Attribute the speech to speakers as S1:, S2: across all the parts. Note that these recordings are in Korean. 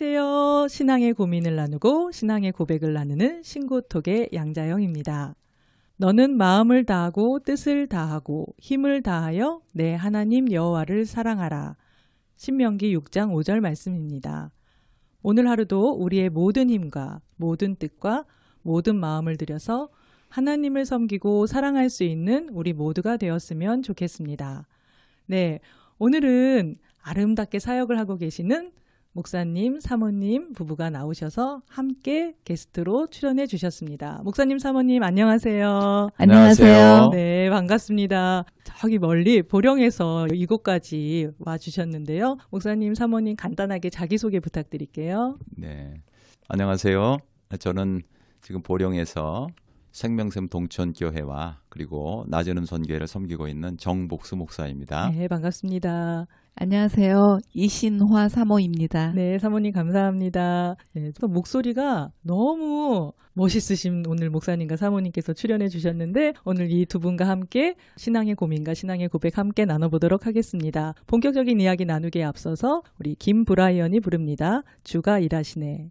S1: 안녕하세요. 신앙의 고민을 나누고 신앙의 고백을 나누는 신고톡의 양자영입니다. 너는 마음을 다하고 뜻을 다하고 힘을 다하여 내 하나님 여호와를 사랑하라. 신명기 6장 5절 말씀입니다. 오늘 하루도 우리의 모든 힘과 모든 뜻과 모든 마음을 들여서 하나님을 섬기고 사랑할 수 있는 우리 모두가 되었으면 좋겠습니다. 네, 오늘은 아름답게 사역을 하고 계시는 목사님, 사모님 부부가 나오셔서 함께 게스트로 출연해 주셨습니다. 목사님, 사모님 안녕하세요.
S2: 안녕하세요.
S1: 네, 반갑습니다. 저기 멀리 보령에서 이곳까지 와주셨는데요. 목사님, 사모님 간단하게 자기소개 부탁드릴게요.
S2: 네, 안녕하세요. 저는 지금 보령에서 생명샘 동천교회와 그리고 나전음 선교회를 섬기고 있는 정복수 목사입니다.
S1: 네, 반갑습니다.
S3: 안녕하세요. 이신화 사모입니다.
S1: 네, 사모님 감사합니다. 네, 또 목소리가 너무 멋있으신 오늘 목사님과 사모님께서 출연해 주셨는데 오늘 이 두 분과 함께 신앙의 고민과 신앙의 고백 함께 나눠보도록 하겠습니다. 본격적인 이야기 나누기에 앞서서 우리 김브라이언이 부릅니다. 주가 일하시네.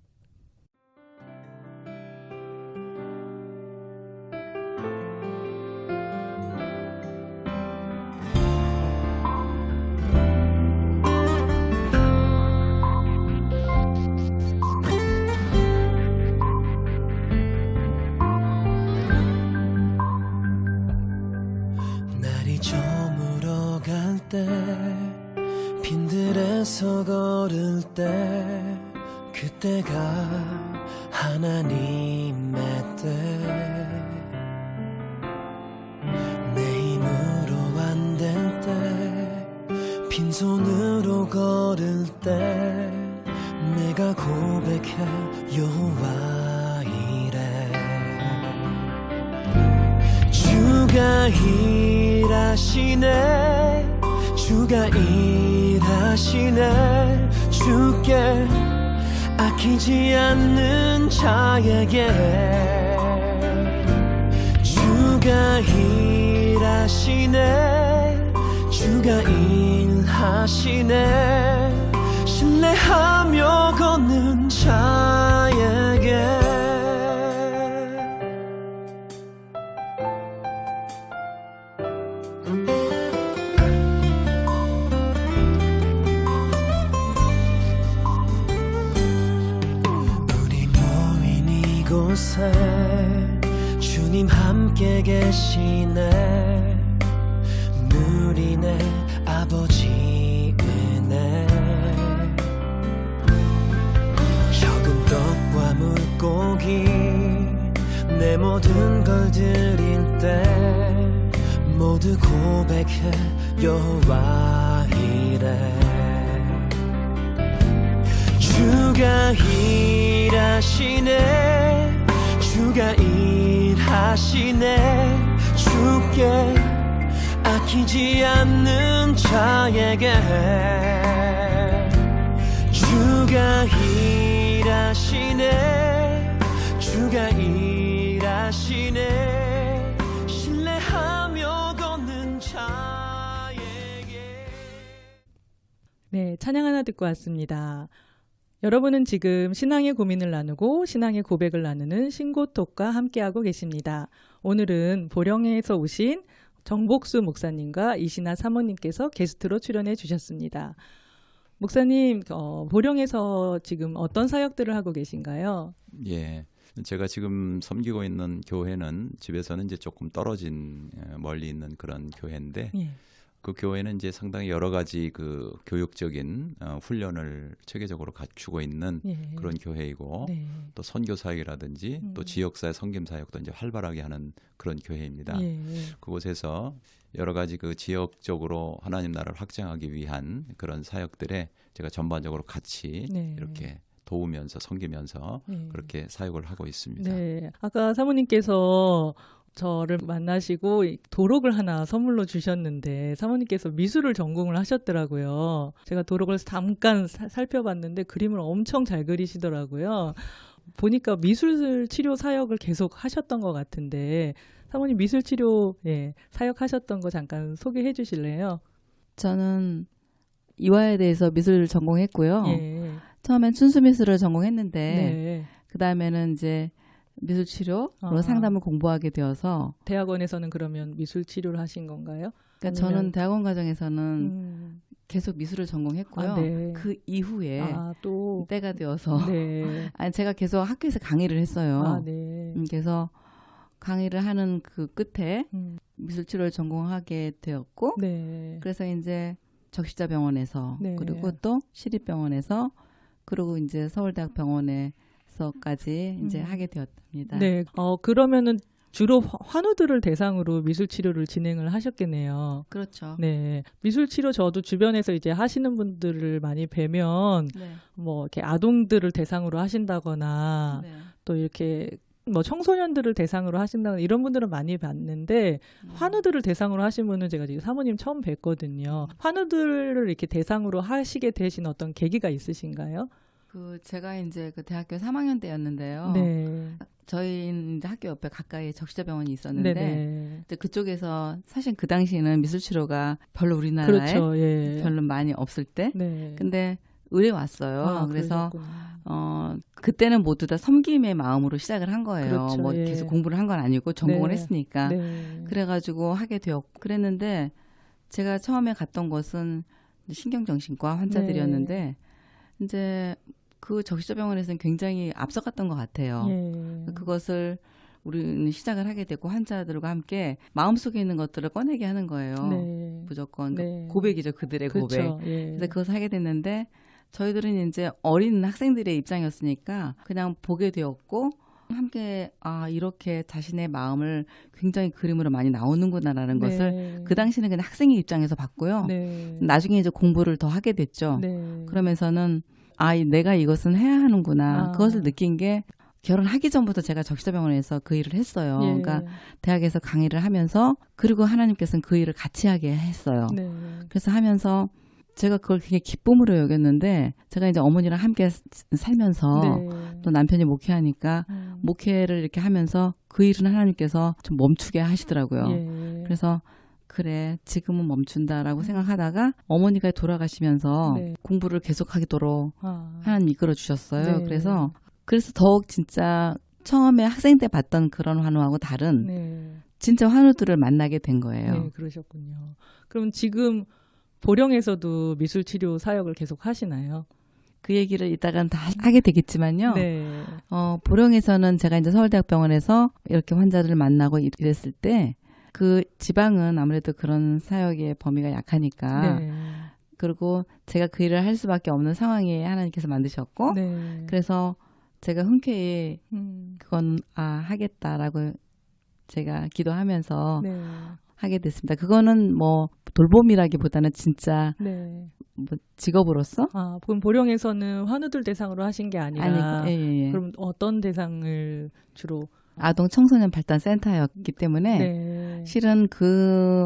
S4: 때 빈들에서 걸을 때 그때가 하나님의 때 내 힘으로 안 될 때 빈손으로 걸을 때 내가 고백해 여호와 이래 주가 일하시네 주가 일하시네 주께 아끼지 않는 자에게 주가 일하시네 주가 일하시네 신뢰하며 걷는 자에게 곳에 주님 함께 계시네 누리네 아버지 은혜 적은 떡과 물고기 내 모든 걸 드릴 때 모두 고백해 여호와 이래 주가 일하시네 주가 일하시네 주께 아끼지 않는 자에게 주가 일하시네 주가 일하시네 신뢰하며 걷는 자에게
S1: 네, 찬양 하나 듣고 왔습니다. 여러분은 지금 신앙의 고민을 나누고 신앙의 고백을 나누는 신고톡과 함께하고 계십니다. 오늘은 보령에서 오신 정복수 목사님과 이신아 사모님께서 게스트로 출연해 주셨습니다. 목사님, 보령에서 지금 어떤 사역들을 하고 계신가요?
S2: 예, 제가 지금 섬기고 있는 교회는 집에서는 이제 조금 떨어진 멀리 있는 그런 교회인데
S1: 예.
S2: 그 교회는 이제 상당히 여러 가지 그 교육적인 훈련을 체계적으로 갖추고 있는
S1: 예.
S2: 그런 교회이고
S1: 네.
S2: 또 선교 사역이라든지 또 지역사회 섬김 사역도 이제 활발하게 하는 그런 교회입니다.
S1: 예.
S2: 그곳에서 여러 가지 그 지역적으로 하나님 나라를 확장하기 위한 그런 사역들에 제가 전반적으로 같이
S1: 네.
S2: 이렇게 도우면서 섬기면서
S1: 네.
S2: 그렇게 사역을 하고 있습니다.
S1: 네. 아까 사모님께서 저를 만나시고 도록을 하나 선물로 주셨는데 사모님께서 미술을 전공을 하셨더라고요. 제가 도록을 잠깐 살펴봤는데 그림을 엄청 잘 그리시더라고요. 보니까 미술 치료 사역을 계속 하셨던 것 같은데 사모님 미술 치료 사역하셨던 거 잠깐 소개해 주실래요?
S3: 저는 이화에 대해서 미술을 전공했고요.
S1: 예.
S3: 처음엔 춘수미술을 전공했는데
S1: 네.
S3: 그 다음에는 이제 미술치료로
S1: 아.
S3: 상담을 공부하게 되어서
S1: 대학원에서는 그러면 미술 치료를 하신 건가요?
S3: 그러니까
S1: 아니면-
S3: 저는 대학원 과정에서는
S1: 음.
S3: 계속 미술을 전공했고요.
S1: 아, 네.
S3: 그 이후에
S1: 또
S3: 때가 되어서
S1: 네.
S3: 아니 제가 계속 학교에서 강의를 했어요.
S1: 아, 네.
S3: 그래서 강의를 하는 그 끝에
S1: 음.
S3: 미술치료를 전공하게 되었고
S1: 네.
S3: 그래서 이제 적시자병원에서
S1: 네.
S3: 그리고 또 시립병원에서 그리고 이제 서울대학병원에서까지 이제 하게 되었답니다.
S1: 네. 그러면은 주로 환우들을 대상으로 미술 치료를 진행을 하셨겠네요.
S3: 그렇죠.
S1: 네. 미술 치료 저도 주변에서 이제 하시는 분들을 많이 뵈면
S3: 네.
S1: 뭐 이렇게 아동들을 대상으로 하신다거나
S3: 네.
S1: 또 이렇게 뭐 청소년들을 대상으로 하신다거나 이런 분들은 많이 봤는데 환우들을 대상으로 하신 분은 제가 지금 사모님 처음 뵀거든요. 환우들을 이렇게 대상으로 하시게 되신 어떤 계기가 있으신가요?
S3: 그 제가 이제 그 대학교 3학년 때였는데요.
S1: 네.
S3: 저희 이제 학교 옆에 가까이 적시자병원이 있었는데
S1: 네네.
S3: 근데 그쪽에서 사실 그 당시에는 미술치료가 별로 우리나라에
S1: 그렇죠. 예.
S3: 별로 많이 없을 때
S1: 네.
S3: 근데 의뢰 왔어요.
S1: 아,
S3: 그래서
S1: 그러셨구나.
S3: 그때는 모두 다 섬김의 마음으로 시작을 한 거예요.
S1: 그렇죠,
S3: 뭐
S1: 예.
S3: 계속 공부를 한 건 아니고 전공을
S1: 네.
S3: 했으니까.
S1: 네.
S3: 그래가지고 하게 되었고 그랬는데 제가 처음에 갔던 곳은 신경정신과 환자들이었는데
S1: 네.
S3: 이제 그 적시자병원에서는 굉장히 앞서갔던 것 같아요.
S1: 예.
S3: 그것을 우리는 시작을 하게 되고 환자들과 함께 마음속에 있는 것들을 꺼내게 하는 거예요.
S1: 네.
S3: 무조건
S1: 네.
S3: 고백이죠. 그들의 고백.
S1: 그렇죠. 예.
S3: 그래서 그것을 하게 됐는데 저희들은 이제 어린 학생들의 입장이었으니까 그냥 보게 되었고 함께 이렇게 자신의 마음을 굉장히 그림으로 많이 나오는구나라는 것을
S1: 네.
S3: 그 당시는 그냥 학생의 입장에서 봤고요.
S1: 네.
S3: 나중에 이제 공부를 더 하게 됐죠.
S1: 네.
S3: 그러면서는 내가 이것은 해야 하는구나.
S1: 아.
S3: 그것을 느낀 게 결혼하기 전부터 제가 적시자병원에서 그 일을 했어요.
S1: 예.
S3: 그러니까 대학에서 강의를 하면서 그리고 하나님께서는 그 일을 같이 하게 했어요.
S1: 네.
S3: 그래서 하면서 제가 그걸 굉장히 기쁨으로 여겼는데 제가 이제 어머니랑 함께 살면서
S1: 네.
S3: 또 남편이 목회하니까 목회를 이렇게 하면서 그 일은 하나님께서 좀 멈추게 하시더라고요.
S1: 예.
S3: 그래서 그래 지금은 멈춘다라고 생각하다가 어머니가 돌아가시면서
S1: 네.
S3: 공부를 계속하도록
S1: 아.
S3: 하나님 이끌어 주셨어요.
S1: 네.
S3: 그래서 더욱 진짜 처음에 학생 때 봤던 그런 환우하고 다른
S1: 네.
S3: 진짜 환우들을 만나게 된 거예요.
S1: 네, 그러셨군요. 그럼 지금 보령에서도 미술 치료 사역을 계속 하시나요?
S3: 그 얘기를 이따간 다 하게 되겠지만요.
S1: 네.
S3: 보령에서는 제가 이제 서울대학병원에서 이렇게 환자들을 만나고 이랬을 때 그 지방은 아무래도 그런 사역의 범위가 약하니까
S1: 네.
S3: 그리고 제가 그 일을 할 수밖에 없는 상황에 하나님께서 만드셨고
S1: 네.
S3: 그래서 제가 흔쾌히 그건 하겠다라고 제가 기도하면서
S1: 네.
S3: 하게 됐습니다. 그거는 뭐 돌봄이라기보다는 진짜
S1: 네.
S3: 뭐 직업으로서
S1: 그럼 보령에서는 환우들 대상으로 하신 게 아니라
S3: 예.
S1: 그럼 어떤 대상을 주로
S3: 아동 청소년 발달 센터였기 때문에
S1: 네.
S3: 실은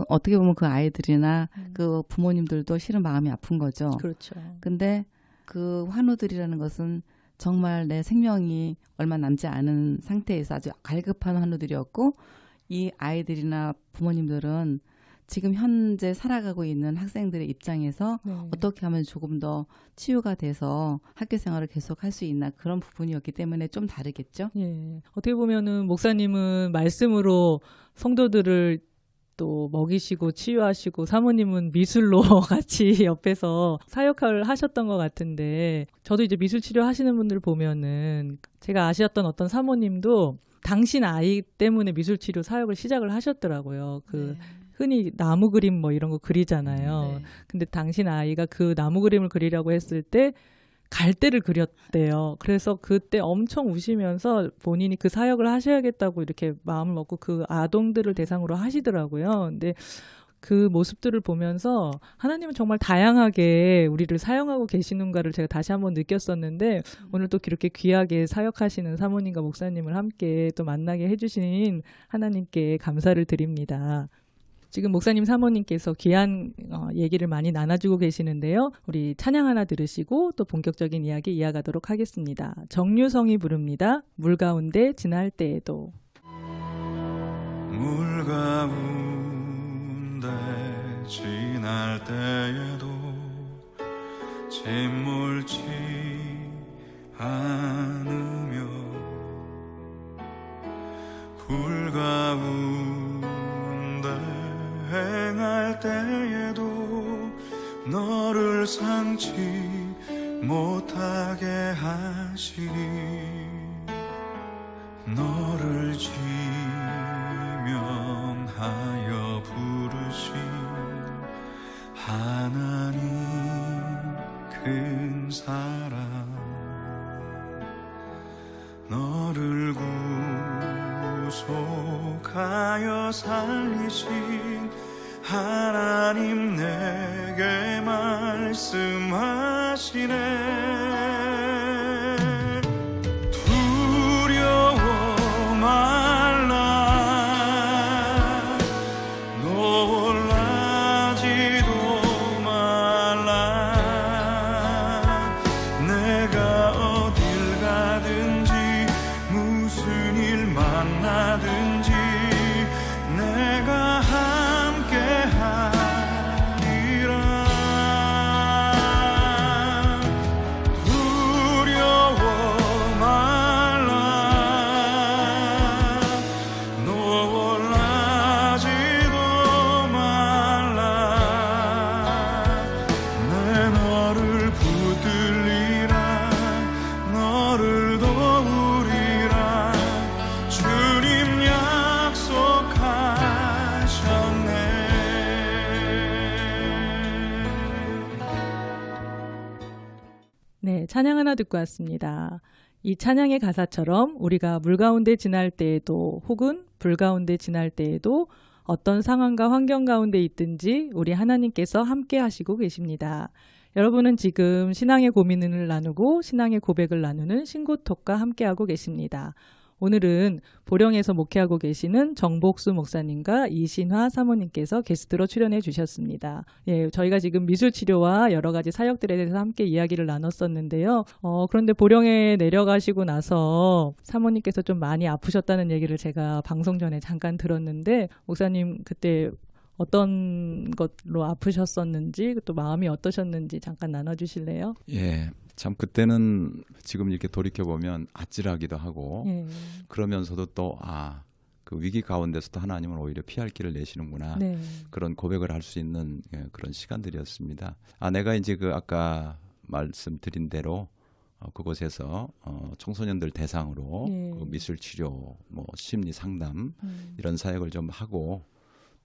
S3: 어떻게 보면 그 아이들이나 그 부모님들도 실은 마음이 아픈 거죠.
S1: 그렇죠.
S3: 근데 그 환우들이라는 것은 정말 내 생명이 얼마 남지 않은 상태에서 아주 갈급한 환우들이었고 이 아이들이나 부모님들은 지금 현재 살아가고 있는 학생들의 입장에서
S1: 네.
S3: 어떻게 하면 조금 더 치유가 돼서 학교 생활을 계속할 수 있나 그런 부분이었기 때문에 좀 다르겠죠.
S1: 예. 어떻게 보면은 목사님은 말씀으로 성도들을 또 먹이시고 치유하시고 사모님은 미술로 같이 옆에서 사역을 하셨던 것 같은데 저도 이제 미술 치료 하시는 분들 보면은 제가 아셨던 어떤 사모님도 당신 아이 때문에 미술 치료 사역을 시작을 하셨더라고요. 흔히 나무 그림 뭐 이런 거 그리잖아요.
S3: 네.
S1: 근데 당신 아이가 그 나무 그림을 그리려고 했을 때 갈대를 그렸대요. 그래서 그때 엄청 우시면서 본인이 그 사역을 하셔야겠다고 이렇게 마음을 먹고 그 아동들을 대상으로 하시더라고요. 근데 그 모습들을 보면서 하나님은 정말 다양하게 우리를 사용하고 계시는가를 제가 다시 한번 느꼈었는데 오늘 또 이렇게 귀하게 사역하시는 사모님과 목사님을 함께 또 만나게 해주신 하나님께 감사를 드립니다. 지금 목사님 사모님께서 귀한 얘기를 많이 나눠주고 계시는데요. 우리 찬양 하나 들으시고 또 본격적인 이야기 이어가도록 하겠습니다. 정유성이 부릅니다. 물 가운데 지날 때에도.
S5: 물 가운데 지날 때에도 진물 치는 않으며 불 가운데 행할 때에도 너를 삼지 못하게 하시니 너를 지명하여 부르신 하나님 큰 사랑 너를 구속하여 살리신 하나님 내게 말씀하시네 두려워 말라 놀라지도 말라 내가 어딜 가든지 무슨 일 만나든지 내가 함께하리라 두려워 말라 놀라지도 말라 내 너를 붙들리라 너를 도우리라 주님 약속하셨네
S1: 네, 찬양 하나 듣고 왔습니다. 이 찬양의 가사처럼 우리가 물 가운데 지날 때에도 혹은 불 가운데 지날 때에도 어떤 상황과 환경 가운데 있든지 우리 하나님께서 함께 하시고 계십니다. 여러분은 지금 신앙의 고민을 나누고 신앙의 고백을 나누는 신고톡과 함께하고 계십니다. 오늘은 보령에서 목회하고 계시는 정복수 목사님과 이신화 사모님께서 게스트로 출연해 주셨습니다. 예, 저희가 지금 미술치료와 여러 가지 사역들에 대해서 함께 이야기를 나눴었는데요. 그런데 보령에 내려가시고 나서 사모님께서 좀 많이 아프셨다는 얘기를 제가 방송 전에 잠깐 들었는데 목사님 그때 어떤 것로 아프셨었는지 또 마음이 어떠셨는지 잠깐 나눠주실래요?
S2: 예, 참 그때는 지금 이렇게 돌이켜 보면 아찔하기도 하고
S1: 예.
S2: 그러면서도 또 그 위기 가운데서도 하나님은 오히려 피할 길을 내시는구나
S1: 네.
S2: 그런 고백을 할 수 있는 그런 시간들이었습니다. 내가 이제 그 아까 말씀드린 대로 그곳에서 청소년들 대상으로
S1: 예.
S2: 그 미술 치료, 뭐 심리 상담 이런 사역을 좀 하고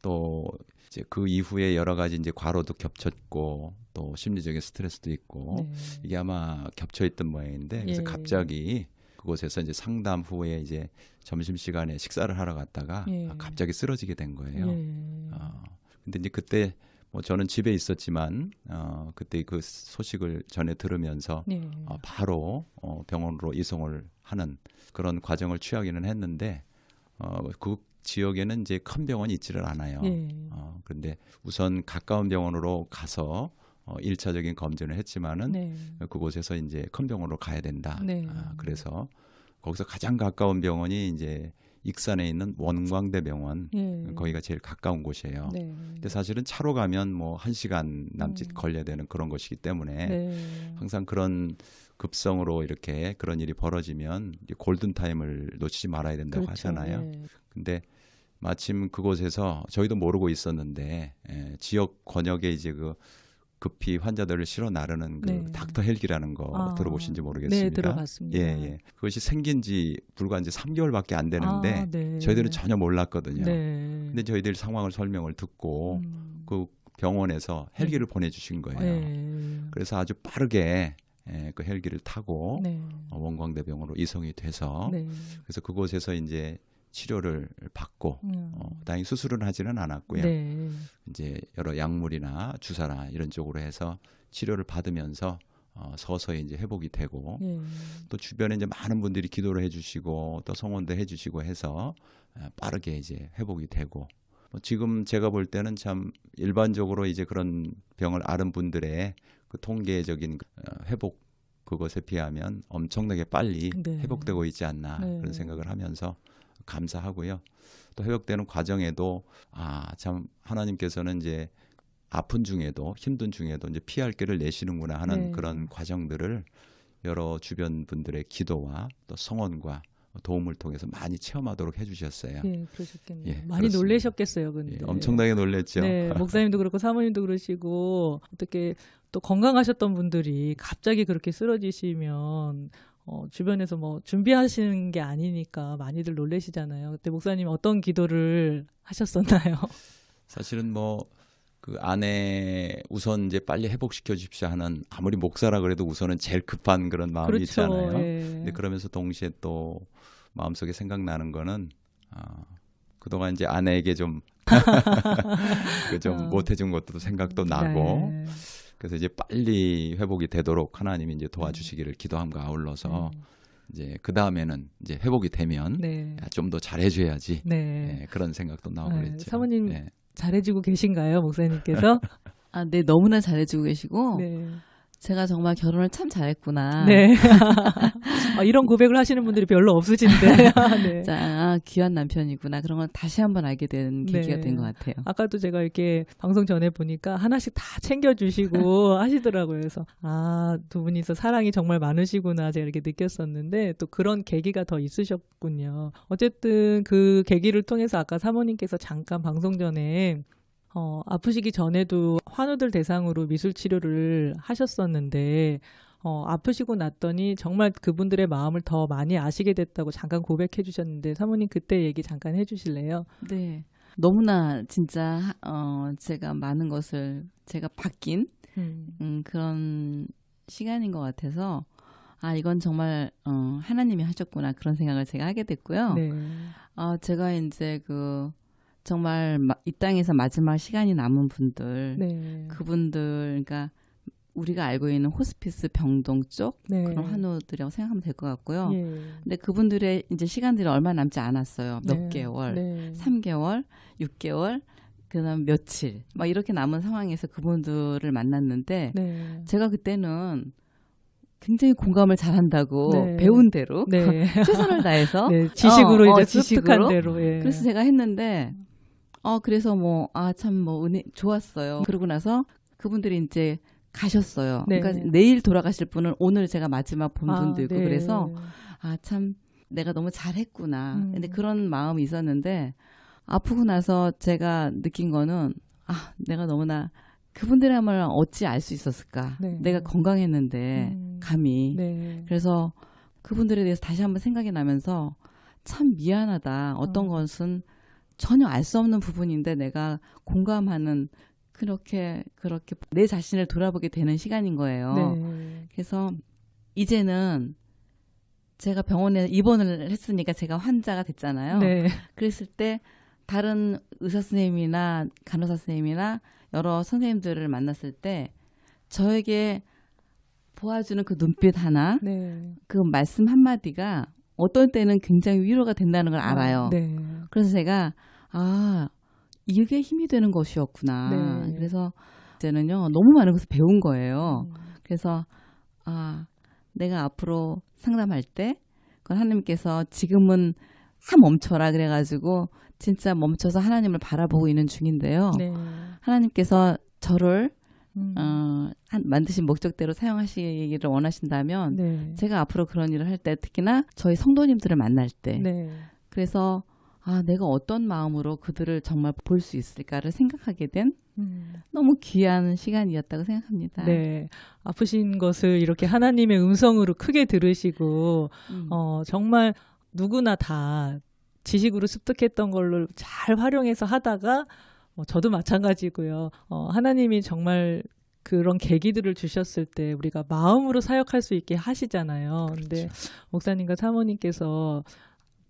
S2: 또 이제 그 이후에 여러 가지 이제 과로도 겹쳤고 또 심리적인 스트레스도 있고
S1: 네.
S2: 이게 아마 겹쳐 있던 모양인데 그래서
S1: 예.
S2: 갑자기 그곳에서 이제 상담 후에 이제 점심 시간에 식사를 하러 갔다가
S1: 예.
S2: 갑자기 쓰러지게 된 거예요.
S1: 예.
S2: 근데 이제 그때 뭐 저는 집에 있었지만 그때 그 소식을 전해 들으면서
S1: 예.
S2: 바로 병원으로 이송을 하는 그런 과정을 취하기는 했는데 그 지역에는 이제 큰 병원이 있지를 않아요.
S1: 예.
S2: 그런데 우선 가까운 병원으로 가서 1차적인 검진을 했지만은
S1: 네.
S2: 그곳에서 이제 큰 병원으로 가야 된다.
S1: 네.
S2: 그래서 거기서 가장 가까운 병원이 이제 익산에 있는 원광대 병원.
S1: 예.
S2: 거기가 제일 가까운 곳이에요.
S1: 네.
S2: 근데 사실은 차로 가면 뭐 1시간 남짓 걸려야 되는 그런 것이기 때문에
S1: 네.
S2: 항상 그런 급성으로 이렇게 그런 일이 벌어지면 골든 타임을 놓치지 말아야 된다고
S1: 그렇죠.
S2: 하잖아요.
S1: 예.
S2: 근데 마침 그곳에서 저희도 모르고 있었는데 지역 권역에 이제 그 급히 환자들을 실어 나르는 그
S1: 네.
S2: 닥터 헬기라는 거 들어보신지 모르겠습니다.
S1: 네, 들어봤습니다.
S2: 예. 그것이 생긴 지 불과 이제 3개월밖에 안 되는데
S1: 네.
S2: 저희들은 전혀 몰랐거든요.
S1: 네.
S2: 근데 저희들 상황을 설명을 듣고 그 병원에서 헬기를 보내주신 거예요.
S1: 네.
S2: 그래서 아주 빠르게 그 헬기를 타고
S1: 네.
S2: 원광대병원으로 이송이 돼서
S1: 네.
S2: 그래서 그곳에서 이제 치료를 받고 다행히 수술은 하지는 않았고요.
S1: 네.
S2: 이제 여러 약물이나 주사나 이런 쪽으로 해서 치료를 받으면서 서서히 이제 회복이 되고
S1: 예.
S2: 또 주변에 이제 많은 분들이 기도를 해주시고 또 성원도 해주시고 해서 빠르게 이제 회복이 되고 지금 제가 볼 때는 참 일반적으로 이제 그런 병을 앓은 분들의 그 통계적인 회복 그것에 비하면 엄청나게 빨리
S1: 네.
S2: 회복되고 있지 않나
S1: 네.
S2: 그런 생각을 하면서 감사하고요. 또 회복되는 과정에도 참 하나님께서는 이제 아픈 중에도 힘든 중에도 이제 피할 길을 내시는구나 하는
S1: 네.
S2: 그런 과정들을 여러 주변 분들의 기도와 또 성원과 도움을 통해서 많이 체험하도록 해주셨어요.
S1: 예, 그러셨겠네요.
S2: 예,
S1: 많이
S2: 그렇습니다.
S1: 놀라셨겠어요, 근데.
S2: 예, 엄청나게 놀랬죠.
S1: 네, 목사님도 그렇고 사모님도 그러시고 어떻게 또 건강하셨던 분들이 갑자기 그렇게 쓰러지시면 주변에서 뭐 준비하시는 게 아니니까 많이들 놀라시잖아요. 그때 목사님 어떤 기도를 하셨었나요?
S2: 사실은 뭐 그 아내 우선 이제 빨리 회복시켜 주십시오 하는 아무리 목사라 그래도 우선은 제일 급한 그런 마음이
S1: 그렇죠.
S2: 있잖아요.
S1: 예.
S2: 근데 그러면서 동시에 또 마음속에 생각나는 거는 그동안 이제 아내에게 좀 좀 못해준 것도 생각도 나고
S1: 네.
S2: 그래서 이제 빨리 회복이 되도록 하나님이 이제 도와주시기를 기도함과 아울러서 이제 그 다음에는 이제 회복이 되면
S1: 네.
S2: 좀 더 잘해줘야지
S1: 네.
S2: 그런 생각도 나오고
S1: 네.
S2: 그랬죠.
S1: 사모님
S2: 예.
S1: 잘해주고 계신가요, 목사님께서?
S3: 아, 네, 너무나 잘해주고 계시고
S1: 네.
S3: 제가 정말 결혼을 참 잘했구나.
S1: 네. 이런 고백을 하시는 분들이 별로 없으신데. 네.
S3: 자, 귀한 남편이구나. 그런 걸 다시 한번 알게 된 계기가
S1: 네.
S3: 된 것 같아요.
S1: 아까도 제가 이렇게 방송 전에 보니까 하나씩 다 챙겨주시고 하시더라고요. 그래서 두 분이서 사랑이 정말 많으시구나 제가 이렇게 느꼈었는데 또 그런 계기가 더 있으셨군요. 어쨌든 그 계기를 통해서 아까 사모님께서 잠깐 방송 전에 아프시기 전에도 환우들 대상으로 미술 치료를 하셨었는데 아프시고 났더니 정말 그분들의 마음을 더 많이 아시게 됐다고 잠깐 고백해 주셨는데 사모님 그때 얘기 잠깐 해주실래요?
S3: 네. 너무나 진짜 제가 많은 것을 제가 바뀐 그런 시간인 것 같아서 이건 정말 하나님이 하셨구나 그런 생각을 제가 하게 됐고요.
S1: 네.
S3: 제가 이제 정말 이 땅에서 마지막 시간이 남은 분들
S1: 네.
S3: 그분들 그러니까 우리가 알고 있는 호스피스 병동 쪽
S1: 네.
S3: 그런 환우들이라고 생각하면 될 것 같고요.
S1: 예.
S3: 근데 그분들의 이제 시간들이 얼마 남지 않았어요. 몇
S1: 네.
S3: 개월,
S1: 네.
S3: 3개월, 6개월, 그다음 며칠 막 이렇게 남은 상황에서 그분들을 만났는데
S1: 네.
S3: 제가 그때는 굉장히 공감을 잘한다고
S1: 네.
S3: 배운 대로
S1: 네.
S3: 최선을 다해서
S1: 네. 지식으로 이제 습득한
S3: 지식으로.
S1: 대로. 예.
S3: 그래서 제가 했는데 그래서 참 은혜 좋았어요. 그러고 나서 그분들이 이제 가셨어요.
S1: 네.
S3: 그러니까 내일 돌아가실 분은 오늘 제가 마지막 본 분도 있고
S1: 네.
S3: 그래서 참 내가 너무 잘했구나. 근데 그런 마음이 있었는데 아프고 나서 제가 느낀 거는 내가 너무나 그분들의 마음을 어찌 알 수 있었을까.
S1: 네.
S3: 내가 건강했는데 감히.
S1: 네.
S3: 그래서 그분들에 대해서 다시 한번 생각이 나면서 참 미안하다. 어떤 것은 전혀 알 수 없는 부분인데 내가 공감하는 그렇게 내 자신을 돌아보게 되는 시간인 거예요.
S1: 네.
S3: 그래서 이제는 제가 병원에 입원을 했으니까 제가 환자가 됐잖아요.
S1: 네.
S3: 그랬을 때 다른 의사 선생님이나 간호사 선생님이나 여러 선생님들을 만났을 때 저에게 보아주는 그 눈빛 하나,
S1: 네.
S3: 그 말씀 한마디가 어떤 때는 굉장히 위로가 된다는 걸 알아요.
S1: 네.
S3: 그래서 제가 이게 힘이 되는 것이었구나.
S1: 네.
S3: 그래서 이제는요 너무 많은 것을 배운 거예요. 그래서 내가 앞으로 상담할 때 그건 하나님께서 지금은 멈춰라 그래가지고 진짜 멈춰서 하나님을 바라보고 있는 중인데요.
S1: 네.
S3: 하나님께서 저를 만드신 목적대로 사용하시기를 원하신다면
S1: 네.
S3: 제가 앞으로 그런 일을 할 때 특히나 저희 성도님들을 만날 때
S1: 네.
S3: 그래서 내가 어떤 마음으로 그들을 정말 볼 수 있을까를 생각하게 된 너무 귀한 시간이었다고 생각합니다.
S1: 네. 아프신 것을 이렇게 하나님의 음성으로 크게 들으시고 정말 누구나 다 지식으로 습득했던 걸로 잘 활용해서 하다가 저도 마찬가지고요. 하나님이 정말 그런 계기들을 주셨을 때 우리가 마음으로 사역할 수 있게 하시잖아요. 근데 목사님과 사모님께서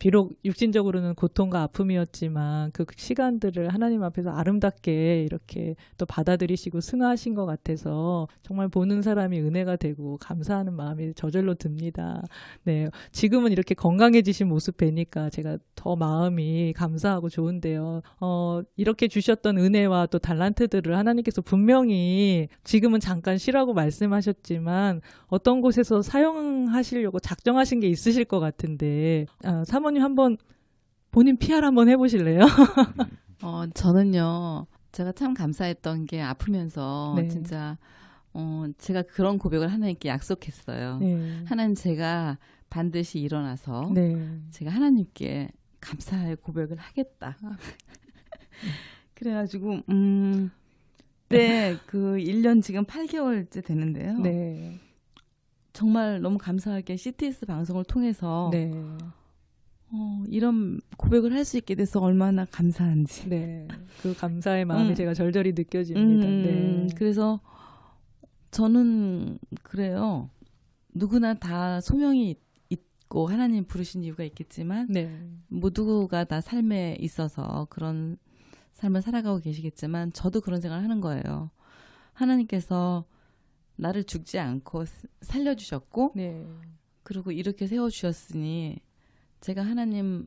S1: 비록 육신적으로는 고통과 아픔이었지만 그 시간들을 하나님 앞에서 아름답게 이렇게 또 받아들이시고 승하하신 것 같아서 정말 보는 사람이 은혜가 되고 감사하는 마음이 저절로 듭니다. 네, 지금은 이렇게 건강해지신 모습 뵈니까 제가 더 마음이 감사하고 좋은데요. 이렇게 주셨던 은혜와 또 달란트들을 하나님께서 분명히 지금은 잠깐 쉬라고 말씀하셨지만 어떤 곳에서 사용하시려고 작정하신 게 있으실 것 같은데 사모님 한번 본인 PR 한번 해보실래요?
S3: 저는요 제가 참 감사했던 게 아프면서
S1: 네.
S3: 진짜 제가 그런 고백을 하나님께 약속했어요.
S1: 네.
S3: 하나님, 제가 반드시 일어나서
S1: 네.
S3: 제가 하나님께 감사의 고백을 하겠다. 그래가지고 네, 그 1년 지금 8개월째 되는데요.
S1: 네.
S3: 정말 너무 감사하게 CTS 방송을 통해서
S1: 네.
S3: 이런 고백을 할 수 있게 돼서 얼마나 감사한지.
S1: 네. 그 감사의 마음이
S3: 음.
S1: 제가 절절히 느껴집니다. 네.
S3: 그래서 저는 그래요. 누구나 다 소명이 있고 하나님 부르신 이유가 있겠지만
S1: 네.
S3: 모두가 다 삶에 있어서 그런 삶을 살아가고 계시겠지만 저도 그런 생각을 하는 거예요. 하나님께서 나를 죽지 않고 살려주셨고
S1: 네.
S3: 그리고 이렇게 세워주셨으니 제가 하나님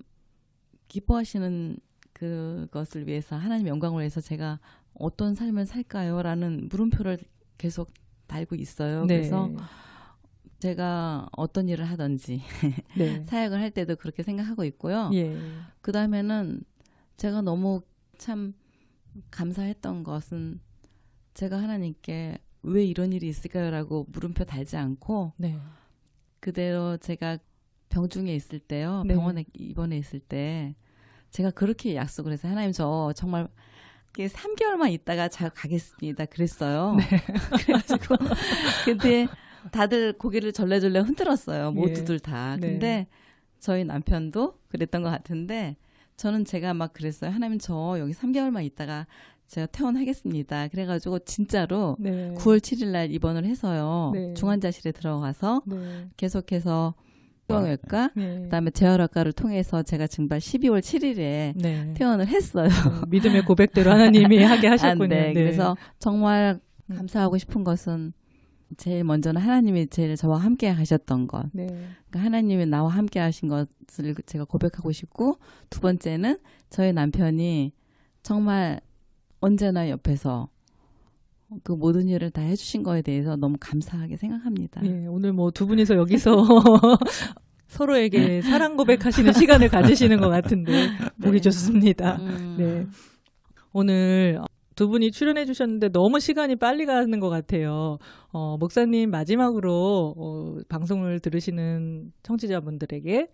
S3: 기뻐하시는 그것을 위해서 하나님 영광을 위해서 제가 어떤 삶을 살까요? 라는 물음표를 계속 달고 있어요.
S1: 네.
S3: 그래서 제가 어떤 일을 하든지
S1: 네.
S3: 사역을 할 때도 그렇게 생각하고 있고요.
S1: 예.
S3: 그 다음에는 제가 너무 참 감사했던 것은 제가 하나님께 왜 이런 일이 있을까요? 라고 물음표 달지 않고
S1: 네.
S3: 그대로 제가 병중에 있을 때요.
S1: 네.
S3: 병원에 입원해 있을 때 제가 그렇게 약속을 해서 하나님 저 정말 3개월만 있다가 잘 가겠습니다. 그랬어요.
S1: 네.
S3: 그래가지고 근데 다들 고개를 절레절레 흔들었어요.
S1: 예.
S3: 모두들 다.
S1: 네.
S3: 근데 저희 남편도 그랬던 것 같은데 저는 제가 막 그랬어요. 하나님 저 여기 3개월만 있다가 제가 퇴원하겠습니다. 그래가지고 진짜로
S1: 네.
S3: 9월 7일 날 입원을 해서요.
S1: 네.
S3: 중환자실에 들어가서
S1: 네.
S3: 계속해서 수영외과
S1: 네.
S3: 그다음에 재활학과를 통해서 제가 증발 12월 7일에
S1: 네.
S3: 퇴원을 했어요.
S1: 믿음의 고백대로 하나님이 하게 하셨군요.
S3: 네. 그래서 정말
S1: 음.
S3: 감사하고 싶은 것은 제일 먼저는 하나님이 제일 저와 함께 하셨던 것.
S1: 네.
S3: 그러니까 하나님이 나와 함께 하신 것을 제가 고백하고 싶고 두 번째는 저희 남편이 정말 언제나 옆에서 그 모든 일을 다 해주신 거에 대해서 너무 감사하게 생각합니다.
S1: 예, 오늘 뭐 두 분이서 여기서 서로에게 사랑 고백하시는 시간을 가지시는 것 같은데 보기 좋습니다. 네. 오늘 두 분이 출연해 주셨는데 너무 시간이 빨리 가는 것 같아요. 목사님 마지막으로 방송을 들으시는 청취자분들에게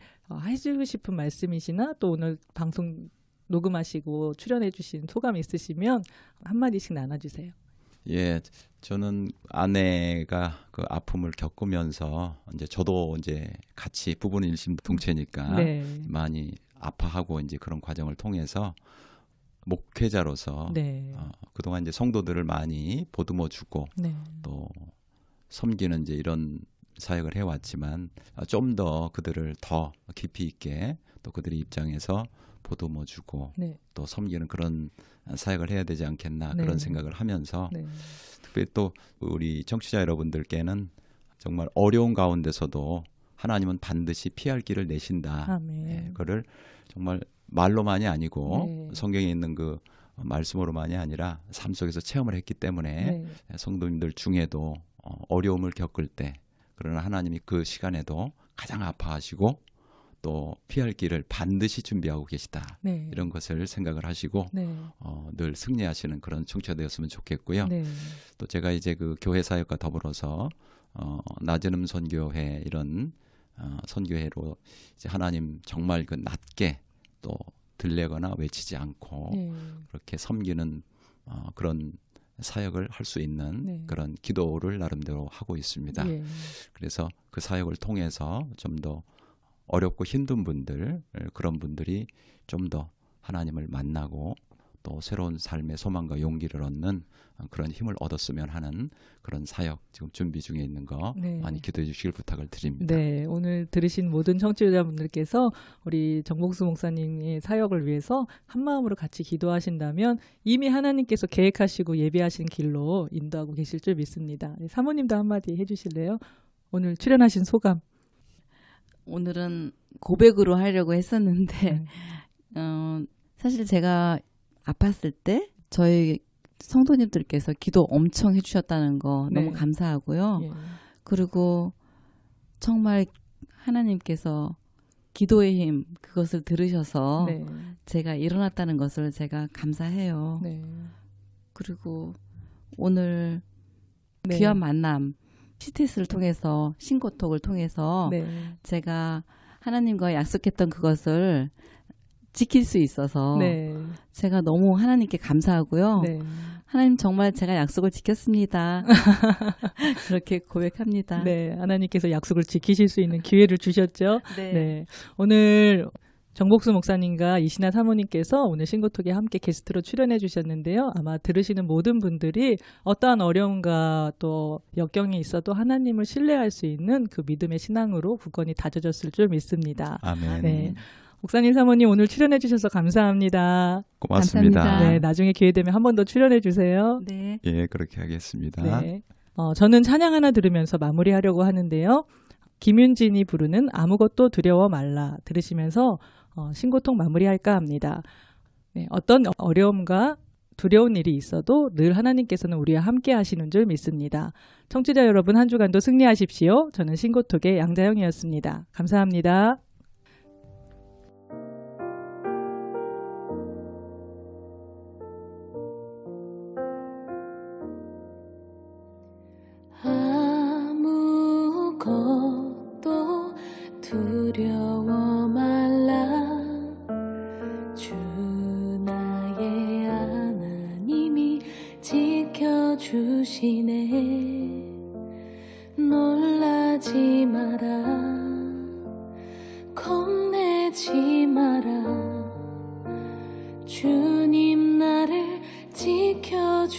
S1: 해주고 싶은 말씀이시나 또 오늘 방송 녹음하시고 출연해 주신 소감 있으시면 한마디씩 나눠주세요.
S2: 예, 저는 아내가 그 아픔을 겪으면서 이제 저도 이제 같이 부부는 일심동체니까
S1: 네.
S2: 많이 아파하고 이제 그런 과정을 통해서 목회자로서
S1: 네.
S2: 그동안 이제 성도들을 많이 보듬어주고
S1: 네.
S2: 또 섬기는 이제 이런 사역을 해왔지만 좀 더 그들을 더 깊이 있게 또 그들의 입장에서 보듬어주고
S1: 네.
S2: 또 섬기는 그런 사역을 해야 되지 않겠나
S1: 네.
S2: 그런 생각을 하면서
S1: 네.
S2: 특별히 또 우리 청취자 여러분들께는 정말 어려운 가운데서도 하나님은 반드시 피할 길을 내신다.
S1: 아멘.
S2: 예, 그거를 정말 말로만이 아니고
S1: 네.
S2: 성경에 있는 그 말씀으로만이 아니라 삶 속에서 체험을 했기 때문에
S1: 네.
S2: 성도님들 중에도 어려움을 겪을 때 그러나 하나님이 그 시간에도 가장 아파하시고 또 피할 길을 반드시 준비하고 계시다.
S1: 네.
S2: 이런 것을 생각을 하시고
S1: 네.
S2: 늘 승리하시는 그런 청취자 되었으면 좋겠고요.
S1: 네.
S2: 또 제가 이제 그 교회 사역과 더불어서 나즈름 선교회 이런 선교회로 이제 하나님 정말 그 낮게 또 들레거나 외치지 않고
S1: 네.
S2: 그렇게 섬기는 그런 사역을 할 수 있는
S1: 네.
S2: 그런 기도를 나름대로 하고 있습니다.
S1: 예.
S2: 그래서 그 사역을 통해서 좀 더 어렵고 힘든 분들 그런 분들이 좀 더 하나님을 만나고 또 새로운 삶의 소망과 용기를 얻는 그런 힘을 얻었으면 하는 그런 사역 지금 준비 중에 있는 거
S1: 네.
S2: 많이 기도해 주시길 부탁을 드립니다.
S1: 네, 오늘 들으신 모든 청취자분들께서 우리 정복수 목사님의 사역을 위해서 한 마음으로 같이 기도하신다면 이미 하나님께서 계획하시고 예비하신 길로 인도하고 계실 줄 믿습니다. 네, 사모님도 한마디 해주실래요? 오늘 출연하신 소감.
S3: 오늘은 고백으로 하려고 했었는데 사실 제가 아팠을 때 저희 성도님들께서 기도 엄청 해주셨다는 거
S1: 네.
S3: 너무 감사하고요.
S1: 예.
S3: 그리고 정말 하나님께서 기도의 힘 그것을 들으셔서
S1: 네.
S3: 제가 일어났다는 것을 제가 감사해요.
S1: 네.
S3: 그리고 오늘
S1: 네.
S3: 귀한 만남 PTS를 통해서 신고톡을 통해서
S1: 네.
S3: 제가 하나님과 약속했던 그것을 지킬 수 있어서
S1: 네.
S3: 제가 너무 하나님께 감사하고요.
S1: 네.
S3: 하나님 정말 제가 약속을 지켰습니다. 그렇게 고백합니다.
S1: 네. 하나님께서 약속을 지키실 수 있는 기회를 주셨죠.
S3: 네.
S1: 네. 오늘 정복수 목사님과 이신아 사모님께서 오늘 신고톡에 함께 게스트로 출연해 주셨는데요. 아마 들으시는 모든 분들이 어떠한 어려움과 또 역경이 있어도 하나님을 신뢰할 수 있는 그 믿음의 신앙으로 굳건히 다져졌을 줄 믿습니다.
S2: 아멘.
S1: 네. 목사님 사모님 오늘 출연해 주셔서 감사합니다.
S2: 고맙습니다.
S3: 감사합니다.
S1: 네, 나중에 기회 되면 한 번 더 출연해 주세요.
S3: 네.
S2: 예, 그렇게 하겠습니다.
S1: 네. 저는 찬양 하나 들으면서 마무리하려고 하는데요. 김윤진이 부르는 아무것도 두려워 말라 들으시면서 신고통 마무리할까 합니다. 네, 어떤 어려움과 두려운 일이 있어도 늘 하나님께서는 우리와 함께 하시는 줄 믿습니다. 청취자 여러분 한 주간도 승리하십시오. 저는 신고톡의 양자영이었습니다. 감사합니다.
S6: 아무것도 두려워 말라 주 나의 하나님이 지켜주시네 놀라지 마라 겁내지 마라 주님 나를 지켜주시네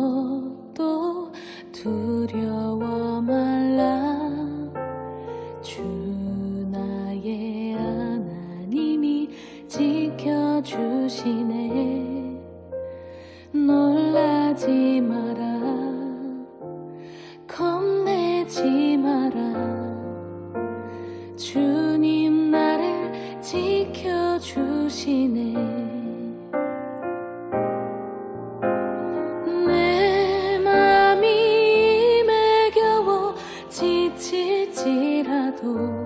S6: 아무것도 두려워 말라 주 나의 하나님이 지켜주시네 놀라지 마라 겁내지 마라 주님 나를 지켜주시네 지칠지라도